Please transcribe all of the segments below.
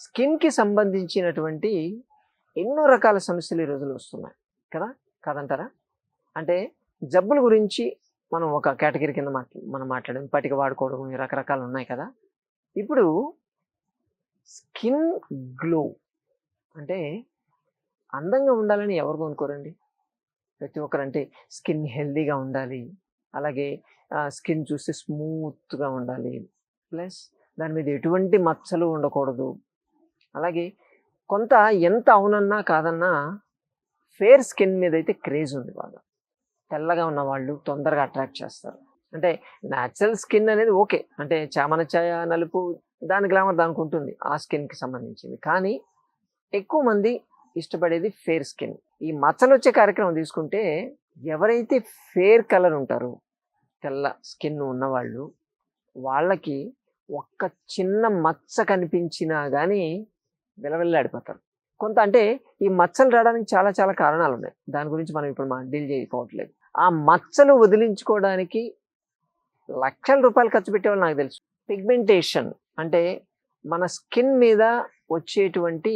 స్కిన్కి సంబంధించినటువంటి ఎన్నో రకాల సమస్యలు ఈ రోజుల్లో వస్తున్నాయి కదా, కాదంటారా? అంటే జబ్బుల గురించి మనం ఒక కేటగిరీ కింద మనం మాట్లాడాం, పటిక వాడుకోవడం రకరకాలు ఉన్నాయి కదా. ఇప్పుడు స్కిన్ గ్లో అంటే అందంగా ఉండాలని ఎవరు కోరుకోరండి? ప్రతి ఒక్కరు అంటే స్కిన్ హెల్దీగా ఉండాలి, అలాగే స్కిన్ చూస్తే స్మూత్గా ఉండాలి, ప్లస్ దాని మీద ఎటువంటి మచ్చలు ఉండకూడదు. అలాగే కొంత ఎంత అవునన్నా కాదన్నా ఫేర్ స్కిన్ మీద అయితే క్రేజ్ ఉంది బాగా. తెల్లగా ఉన్న వాళ్ళు తొందరగా అట్రాక్ట్ చేస్తారు. అంటే న్యాచురల్ స్కిన్ అనేది ఓకే, అంటే చామన ఛాయ నలుపు దాని గ్లామర్ దానికి ఉంటుంది ఆ స్కిన్కి సంబంధించింది. కానీ ఎక్కువ మంది ఇష్టపడేది ఫేర్ స్కిన్. ఈ మచ్చలు వచ్చే కార్యక్రమం తీసుకుంటే ఎవరైతే ఫేర్ కలర్ ఉంటారో, తెల్ల స్కిన్ ఉన్నవాళ్ళు, వాళ్ళకి ఒక్క చిన్న మచ్చ కనిపించినా కానీ విలవిల్లాడిపోతారు. కొంత అంటే ఈ మచ్చలు రావడానికి చాలా చాలా కారణాలు ఉన్నాయి, దాని గురించి మనం ఇప్పుడు డీల్ చేయకపోవట్లేదు. ఆ మచ్చలు వదిలించుకోవడానికి లక్షల రూపాయలు ఖర్చు పెట్టేవాళ్ళు నాకు తెలుసు. పిగ్మెంటేషన్ అంటే మన స్కిన్ మీద వచ్చేటువంటి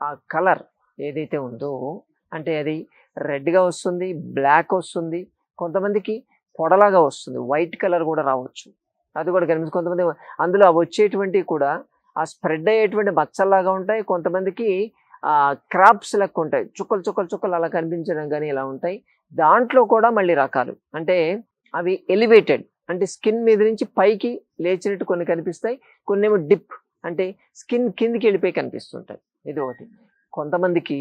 ఆ కలర్ ఏదైతే ఉందో, అంటే అది రెడ్గా వస్తుంది, బ్లాక్ వస్తుంది, కొంతమందికి పొడలాగా వస్తుంది, వైట్ కలర్ కూడా రావచ్చు, అది కూడా కనిపిస్తుంది. కొంతమంది అందులో వచ్చేటువంటివి కూడా ఆ స్ప్రెడ్ అయ్యేటువంటి మచ్చల్లాగా ఉంటాయి, కొంతమందికి క్రాప్స్ లెక్క ఉంటాయి, చుక్కలు చుక్కలు చుక్కలు అలా కనిపించడం కానీ ఇలా ఉంటాయి. దాంట్లో కూడా మళ్ళీ రకాలు, అంటే అవి ఎలివేటెడ్ అంటే స్కిన్ మీద నుంచి పైకి లేచినట్టు కొన్ని కనిపిస్తాయి, కొన్ని ఏమో డిప్ అంటే స్కిన్ కిందికి వెళ్ళిపోయి కనిపిస్తుంటాయి. ఇది ఒకటి. కొంతమందికి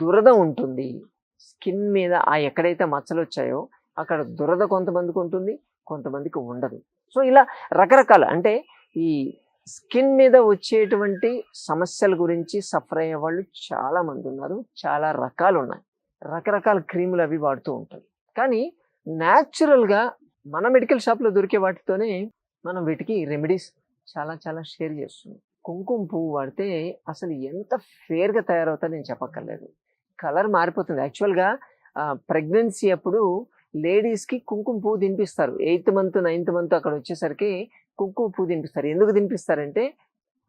దురద ఉంటుంది స్కిన్ మీద, ఆ ఎక్కడైతే మచ్చలు వచ్చాయో అక్కడ దురద కొంతమందికి ఉంటుంది, కొంతమందికి ఉండదు. సో ఇలా రకరకాల, అంటే ఈ స్కిన్ మీద వచ్చేటువంటి సమస్యల గురించి సఫర్ అయ్యే వాళ్ళు చాలా మంది ఉన్నారు, చాలా రకాలు ఉన్నాయి, రకరకాల క్రీములు అవి వాడుతూ ఉంటారు. కానీ న్యాచురల్గా మన మెడికల్ షాప్లో దొరికే వాటితోనే మనం వీటికి రెమెడీస్ చాలా చాలా షేర్ చేస్తున్నాం. కుంకుమ పువ్వు వాడితే అసలు ఎంత ఫేర్గా తయారవుతుందో నేను చెప్పక్కర్లేదు, కలర్ మారిపోతుంది. యాక్చువల్గా ప్రెగ్నెన్సీ అప్పుడు లేడీస్కి కుంకుమ పువ్వు తినిపిస్తారు, 8th month 9th month అక్కడ వచ్చేసరికి కుంకుమ పువ్వు తినిపిస్తారు. ఎందుకు తినిపిస్తారంటే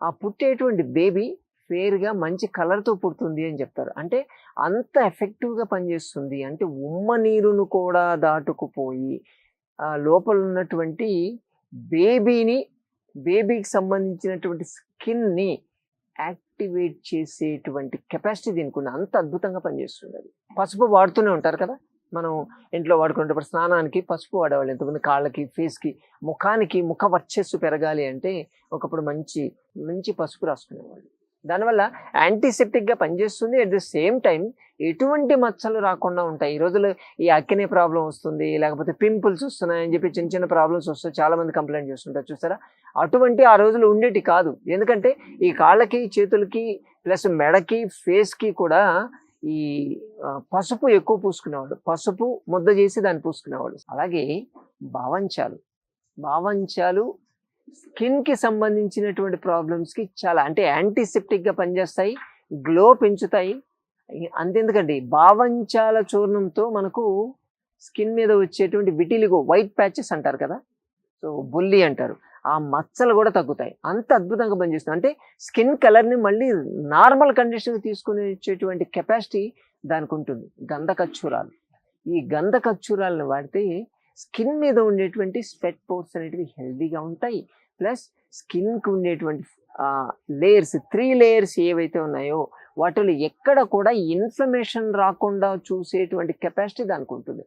ఆ పుట్టేటువంటి బేబీ ఫేర్గా మంచి కలర్తో పుడుతుంది అని చెప్తారు. అంటే అంత ఎఫెక్టివ్గా పనిచేస్తుంది. అంటే ఉమ్మ నీరును కూడా దాటుకుపోయి లోపల ఉన్నటువంటి బేబీకి సంబంధించినటువంటి స్కిన్ని యాక్టివేట్ చేసేటువంటి కెపాసిటీ దీనికి ఉంది, అంత అద్భుతంగా పనిచేస్తుంది. అది పసుపు వాడుతూనే ఉంటారు కదా, మనం ఇంట్లో వాడుకునేటప్పుడు స్నానానికి పసుపు వాడేవాళ్ళు ఎంతమంది, కాళ్ళకి, ఫేస్కి, ముఖానికి ముఖ వర్చస్సు పెరగాలి అంటే ఒకప్పుడు మంచి మంచి పసుపు రాసుకునేవాళ్ళు. దానివల్ల యాంటీసెప్టిక్గా పనిచేస్తుంది, అట్ ద సేమ్ టైం ఎటువంటి మచ్చలు రాకుండా ఉంటాయి. ఈ రోజుల్లో ఈ అక్కినే ప్రాబ్లం వస్తుంది, లేకపోతే పింపుల్స్ వస్తున్నాయని చెప్పి చిన్న చిన్న ప్రాబ్లమ్స్ వస్తాయి, చాలామంది కంప్లైంట్ చేస్తుంటారు చూసారా. అటువంటి ఆ రోజులు ఉండేటి కాదు, ఎందుకంటే ఈ కాళ్ళకి, చేతులకి, ప్లస్ మెడకి, ఫేస్కి కూడా ఈ పసుపు ఎక్కువ పూసుకునేవాడు, పసుపు ముద్ద చేసి దాన్ని పూసుకునేవాడు. అలాగే భావంచాలు స్కిన్కి సంబంధించినటువంటి ప్రాబ్లమ్స్కి చాలా, అంటే యాంటీసెప్టిక్గా పనిచేస్తాయి, గ్లో పెంచుతాయి. అంతెందుకండి, భావంచాల చూర్ణంతో మనకు స్కిన్ మీద వచ్చేటువంటి విటిలిగో, వైట్ ప్యాచెస్ అంటారు కదా, సో బుల్లి అంటారు, ఆ మచ్చలు కూడా తగ్గుతాయి. అంత అద్భుతంగా పనిచేస్తుంది. అంటే స్కిన్ కలర్ని మళ్ళీ నార్మల్ కండిషన్కి తీసుకుని వచ్చేటువంటి కెపాసిటీ దానికి ఉంటుంది. ఈ గంధకచ్చూరాలను వాడితే స్కిన్ మీద ఉండేటువంటి స్వెట్ పోర్స్ అనేటివి హెల్దీగా ఉంటాయి, ప్లస్ స్కిన్కి ఉండేటువంటి లేయర్స్, 3 layers ఏవైతే ఉన్నాయో వాటిలో ఎక్కడ కూడా ఇన్ఫ్లమేషన్ రాకుండా చూసేటువంటి కెపాసిటీ దానికి ఉంటుంది.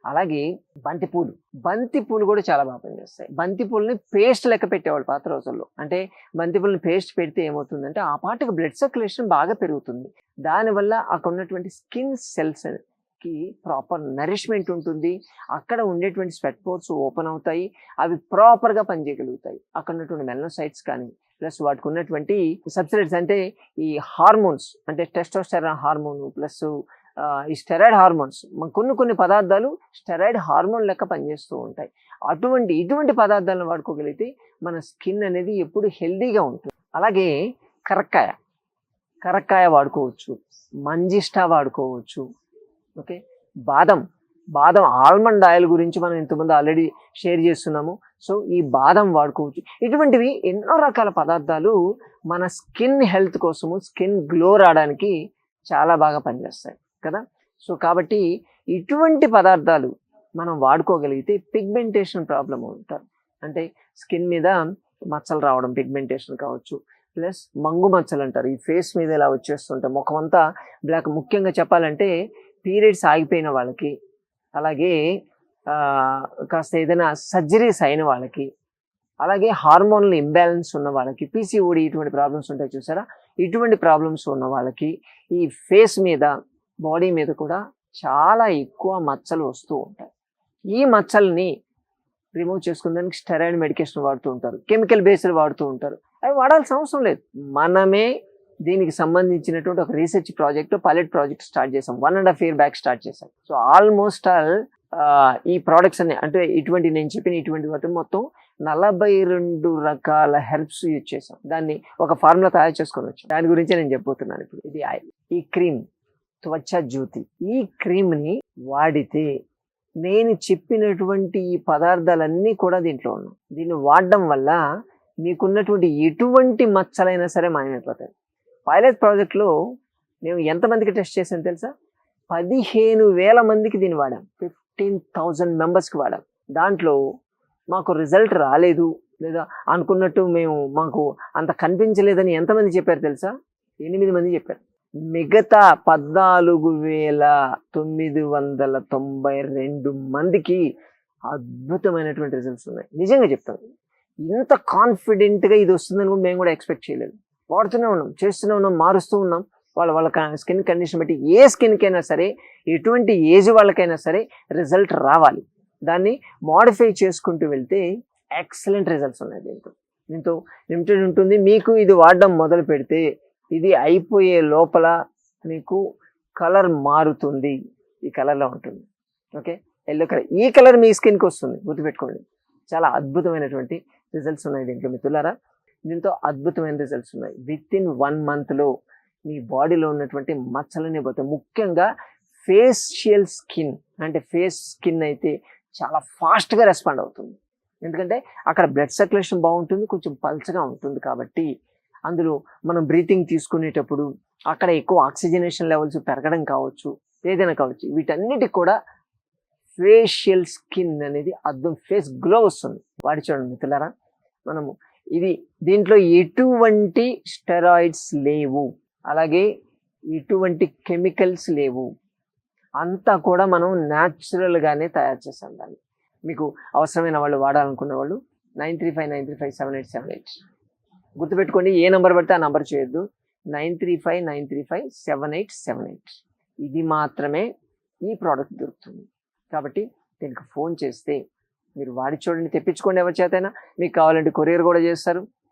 అలాగే బంతిపూలు కూడా చాలా బాగా పనిచేస్తాయి. బంతిపూలని పేస్ట్ లెక్క పెట్టేవాళ్ళు పాత రోజుల్లో. అంటే బంతిపూలని పేస్ట్ పెడితే ఏమవుతుందంటే ఆ పాటకు బ్లడ్ సర్క్యులేషన్ బాగా పెరుగుతుంది, దానివల్ల అక్కడ ఉన్నటువంటి స్కిన్ సెల్స్కి ప్రాపర్ నరిష్మెంట్ ఉంటుంది, అక్కడ ఉండేటువంటి స్వెట్ పోర్స్ ఓపెన్ అవుతాయి, అవి ప్రాపర్గా పనిచేయగలుగుతాయి. అక్కడ ఉన్నటువంటి మెలనోసైట్స్ కానీ, ప్లస్ వాటికి ఉన్నటువంటి సబ్స్ట్రేట్స్, అంటే ఈ హార్మోన్స్, అంటే టెస్టోస్టెరాన్ హార్మోన్, ప్లస్ ఈ స్టెరాయిడ్ హార్మోన్స్, కొన్ని పదార్థాలు స్టెరాయిడ్ హార్మోన్ లెక్క పనిచేస్తూ ఉంటాయి. ఇటువంటి పదార్థాలను వాడుకోగలిగితే మన స్కిన్ అనేది ఎప్పుడు హెల్దీగా ఉంటుంది. అలాగే కరక్కాయ వాడుకోవచ్చు, మంజిష్టా వాడుకోవచ్చు. ఓకే, బాదం ఆల్మండ్ ఆయిల్ గురించి మనం ఇంతకుముందు ఆల్రెడీ షేర్ చేస్తున్నాము. సో ఈ బాదం వాడుకోవచ్చు. ఇటువంటివి ఎన్నో రకాల పదార్థాలు మన స్కిన్ హెల్త్ కోసము, స్కిన్ గ్లో రావడానికి చాలా బాగా పనిచేస్తాయి కదా. సో కాబట్టి ఇటువంటి పదార్థాలు మనం వాడుకోగలిగితే పిగ్మెంటేషన్ ప్రాబ్లం ఉంటారు, అంటే స్కిన్ మీద మచ్చలు రావడం, పిగ్మెంటేషన్ కావచ్చు, ప్లస్ మంగు మచ్చలు అంటారు, ఈ ఫేస్ మీద ఇలా వచ్చేస్తుంటాయి, ముఖం అంతా బ్లాక్. ముఖ్యంగా చెప్పాలంటే పీరియడ్స్ ఆగిపోయిన వాళ్ళకి, అలాగే కాస్త ఏదైనా సర్జరీస్ అయిన వాళ్ళకి, అలాగే హార్మోనల్ ఇంబ్యాలెన్స్ ఉన్న వాళ్ళకి, పీసీఓడి ఇటువంటి ప్రాబ్లమ్స్ ఉంటాయి చూసారా, ఇటువంటి ప్రాబ్లమ్స్ ఉన్న వాళ్ళకి ఈ ఫేస్ మీద, బాడీ మీద కూడా చాలా ఎక్కువ మచ్చలు వస్తూ ఉంటాయి. ఈ మచ్చల్ని రిమూవ్ చేసుకునేందుకు స్టెరాయిడ్ మెడికేషన్ వాడుతూ ఉంటారు, కెమికల్ బేస్డ్ వాడుతూ ఉంటారు. అవి వాడాల్సిన అవసరం లేదు. మనమే దీనికి సంబంధించినటువంటి ఒక research project, pilot project start చేసాం, 1.5 year బ్యాక్ స్టార్ట్ చేసాం. సో ఆల్మోస్ట్ ఆల్ ఈ ప్రోడక్ట్స్ అన్ని, అంటే ఇటువంటి నేను చెప్పిన ఇటువంటి వాటి మొత్తం 42 రకాల హెర్బ్స్ యూజ్ చేసాం. దాన్ని ఒక ఫార్ములా తయారు చేసుకొని వచ్చాం. దాని గురించి నేను చెప్పబోతున్నాను ఇప్పుడు. ఇది ఆయిల్, ఈ క్రీమ్ త్వచ జ్యోతి. ఈ క్రీమ్ని వాడితే నేను చెప్పినటువంటి ఈ పదార్థాలన్నీ కూడా దీంట్లో ఉన్నాయి. దీన్ని వాడడం వల్ల మీకున్నటువంటి ఎటువంటి మచ్చలైనా సరే మాయమైపోతాయి. పైలట్ ప్రాజెక్ట్లో మేము ఎంతమందికి టెస్ట్ చేసాం తెలుసా? 15,000 మందికి దీన్ని వాడాం, 15,000 మెంబర్స్కి వాడాం. దాంట్లో మాకు రిజల్ట్ రాలేదు, లేదా అనుకున్నట్టు మాకు అంత కనిపించలేదని ఎంతమంది చెప్పారు తెలుసా? 8 మంది చెప్పారు. మిగతా 14,992 మందికి అద్భుతమైనటువంటి రిజల్ట్స్ ఉన్నాయి. నిజంగా చెప్తాను, ఇంత కాన్ఫిడెంట్గా ఇది వస్తుందని కూడా మేము కూడా ఎక్స్పెక్ట్ చేయలేదు. వాడుతూనే ఉన్నాం, చేస్తూనే ఉన్నాం, మారుస్తూ ఉన్నాం. వాళ్ళ స్కిన్ కండిషన్ బట్టి, ఏ స్కిన్కైనా సరే, ఎటువంటి ఏజ్ వాళ్ళకైనా సరే రిజల్ట్ రావాలి. దాన్ని మోడిఫై చేసుకుంటూ వెళ్తే ఎక్సలెంట్ రిజల్ట్స్ ఉన్నాయి. దీంతో లిమిటెడ్ ఉంటుంది. మీకు ఇది వాడడం మొదలు పెడితే ఇది అయిపోయే లోపల మీకు కలర్ మారుతుంది, ఈ కలర్లో ఉంటుంది. ఓకే, ఎల్లో కలర్, ఈ కలర్ మీ స్కిన్కి వస్తుంది, గుర్తుపెట్టుకోండి. చాలా అద్భుతమైనటువంటి రిజల్ట్స్ ఉన్నాయి దీంట్లో మిత్రులారా. దీంతో అద్భుతమైన రిజల్ట్స్ ఉన్నాయి. విత్ ఇన్ 1 monthలో మీ బాడీలో ఉన్నటువంటి మచ్చలనే పోతాయి. ముఖ్యంగా ఫేషియల్ స్కిన్, అంటే ఫేస్ స్కిన్ అయితే చాలా ఫాస్ట్గా రెస్పాండ్ అవుతుంది. ఎందుకంటే అక్కడ బ్లడ్ సర్క్యులేషన్ బాగుంటుంది, కొంచెం పల్చగా ఉంటుంది. కాబట్టి అందులో మనం బ్రీతింగ్ తీసుకునేటప్పుడు అక్కడ ఎక్కువ ఆక్సిజనేషన్ లెవెల్స్ పెరగడం కావచ్చు, ఏదైనా కావచ్చు. వీటన్నిటికి కూడా ఫేషియల్ స్కిన్ అనేది అర్థం, ఫేస్ గ్లో వస్తుంది. వాడి చూడండి మిత్రులారా, మనము దీంట్లో ఎటువంటి స్టెరాయిడ్స్ లేవు, అలాగే ఎటువంటి కెమికల్స్ లేవు. అంతా కూడా మనం న్యాచురల్గానే తయారు చేసాం. దాన్ని మీకు అవసరమైన వాళ్ళు, వాడాలనుకున్న వాళ్ళు 9359357878 గుర్తుపెట్టుకోండి. ఏ నెంబర్ పడితే ఆ నెంబర్ చేయొద్దు, 9359357878. ఇది మాత్రమే ఈ ప్రోడక్ట్ దొరుకుతుంది. కాబట్టి దీనికి ఫోన్ చేస్తే మీరు వాడి చూడండి, తెప్పించుకోండి. ఎవరి చేతైనా మీకు కావాలంటే కొరియర్ కూడా చేస్తారు.